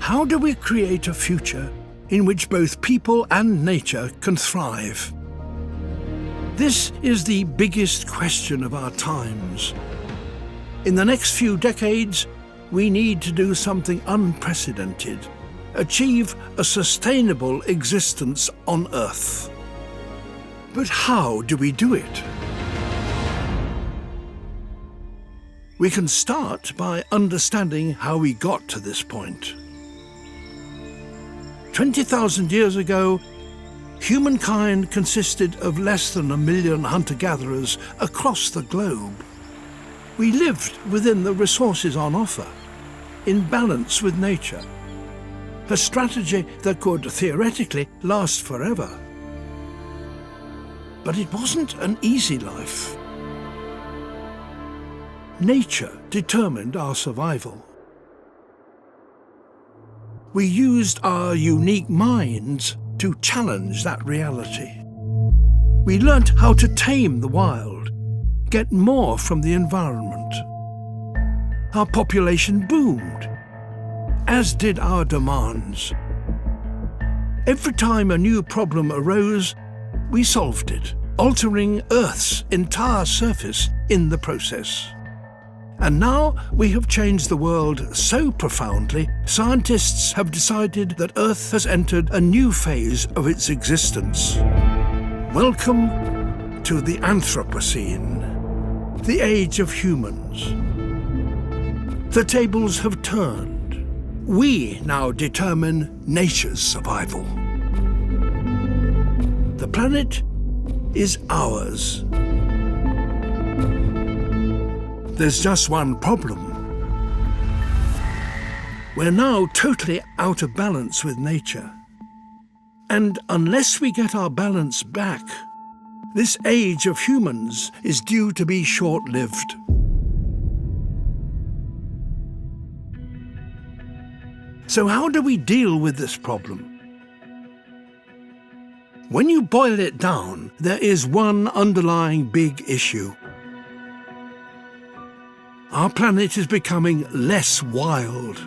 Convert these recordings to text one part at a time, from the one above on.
How do we create a future in which both people and nature can thrive? This is the biggest question of our times. In the next few decades, we need to do something unprecedented, achieve a sustainable existence on Earth. But how do we do it? We can start by understanding how we got to this point. 20,000 years ago, humankind consisted of less than 1 million hunter-gatherers across the globe. We lived within the resources on offer, in balance with nature, a strategy that could theoretically last forever. But it wasn't an easy life. Nature determined our survival. We used our unique minds to challenge that reality. We learnt how to tame the wild, get more from the environment. Our population boomed, as did our demands. Every time a new problem arose, we solved it, altering Earth's entire surface in the process. And now we have changed the world so profoundly, scientists have decided that Earth has entered a new phase of its existence. Welcome to the Anthropocene, the age of humans. The tables have turned. We now determine nature's survival. The planet is ours. There's just one problem. We're now totally out of balance with nature. And unless we get our balance back, this age of humans is due to be short-lived. So how do we deal with this problem? When you boil it down, there is one underlying big issue. Our planet is becoming less wild.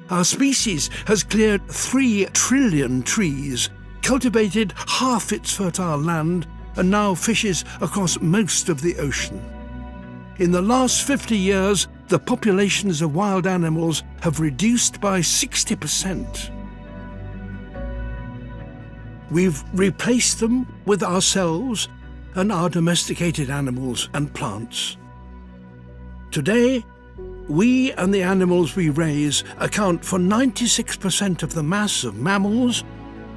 Our species has cleared 3 trillion trees, cultivated half its fertile land, and now fishes across most of the ocean. In the last 50 years, the populations of wild animals have reduced by 60%. We've replaced them with ourselves and our domesticated animals and plants. Today, we and the animals we raise account for 96% of the mass of mammals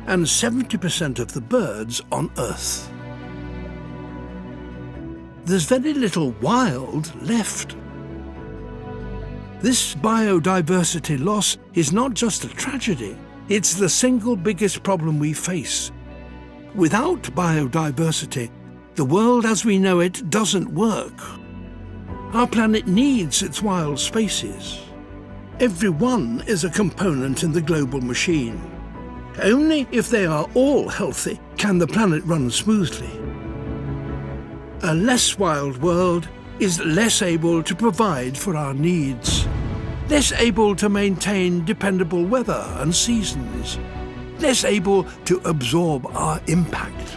and 70% of the birds on Earth. There's very little wild left. This biodiversity loss is not just a tragedy, it's the single biggest problem we face. Without biodiversity, the world as we know it doesn't work. Our planet needs its wild spaces. Every one is a component in the global machine. Only if they are all healthy can the planet run smoothly. A less wild world is less able to provide for our needs, less able to maintain dependable weather and seasons, less able to absorb our impact.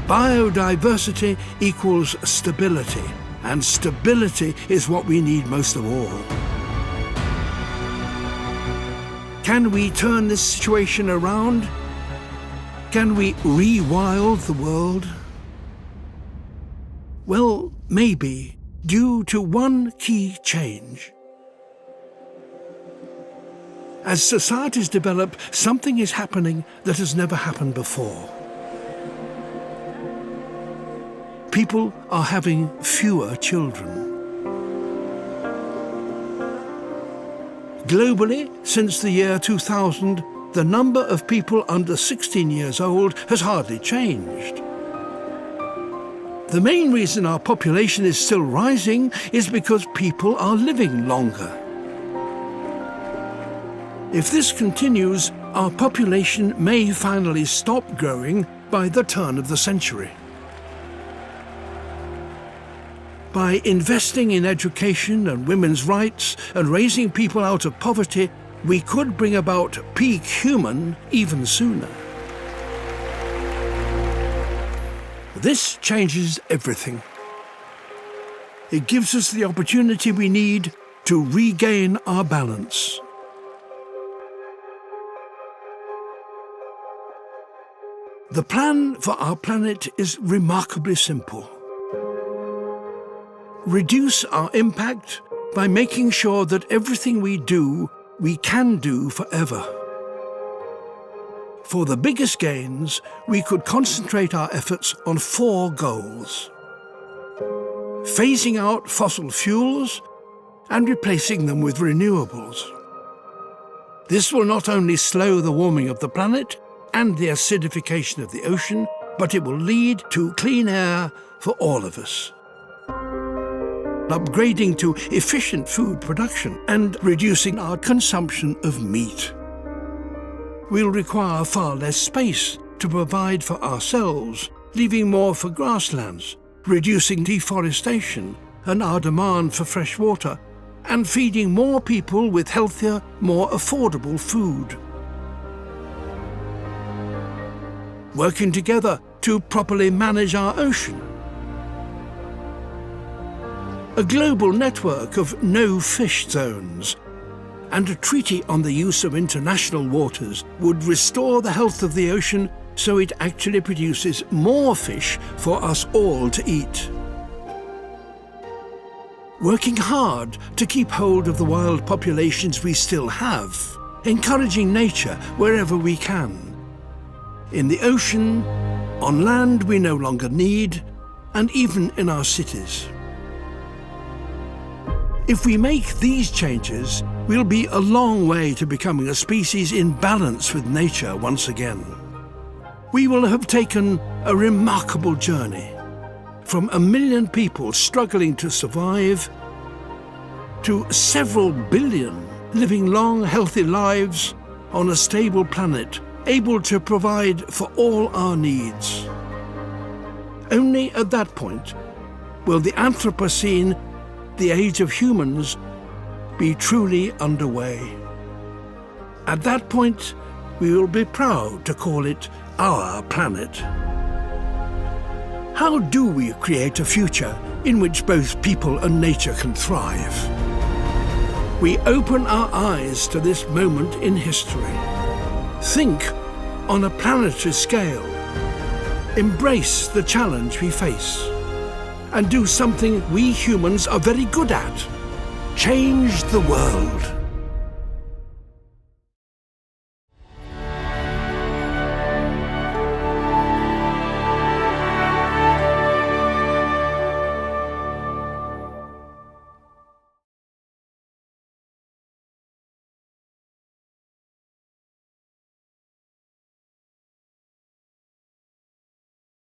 Biodiversity equals stability, and stability is what we need most of all. Can we turn this situation around? Can we re-wild the world? Well, maybe, due to one key change. As societies develop, something is happening that has never happened before. People are having fewer children. Globally, since the year 2000, the number of people under 16 years old has hardly changed. The main reason our population is still rising is because people are living longer. If this continues, our population may finally stop growing by the turn of the century. By investing in education and women's rights and raising people out of poverty, we could bring about peak human even sooner. This changes everything. It gives us the opportunity we need to regain our balance. The plan for our planet is remarkably simple. Reduce our impact by making sure that everything we do, we can do forever. For the biggest gains, we could concentrate our efforts on 4 goals: phasing out fossil fuels and replacing them with renewables. This will not only slow the warming of the planet and the acidification of the ocean, but it will lead to clean air for all of us. Upgrading to efficient food production and reducing our consumption of meat. We'll require far less space to provide for ourselves, leaving more for grasslands, reducing deforestation and our demand for fresh water, and feeding more people with healthier, more affordable food. Working together to properly manage our ocean. A global network of no-fish zones and a treaty on the use of international waters would restore the health of the ocean so it actually produces more fish for us all to eat. Working hard to keep hold of the wild populations we still have, encouraging nature wherever we can. In the ocean, on land we no longer need, and even in our cities. If we make these changes, we'll be a long way to becoming a species in balance with nature once again. We will have taken a remarkable journey, from 1 million people struggling to survive, to several billion living long, healthy lives on a stable planet, able to provide for all our needs. Only at that point will the Anthropocene, the age of humans, be truly underway. At that point, we will be proud to call it our planet. How do we create a future in which both people and nature can thrive? We open our eyes to this moment in history. Think on a planetary scale. Embrace the challenge we face. And do something we humans are very good at. Change the world.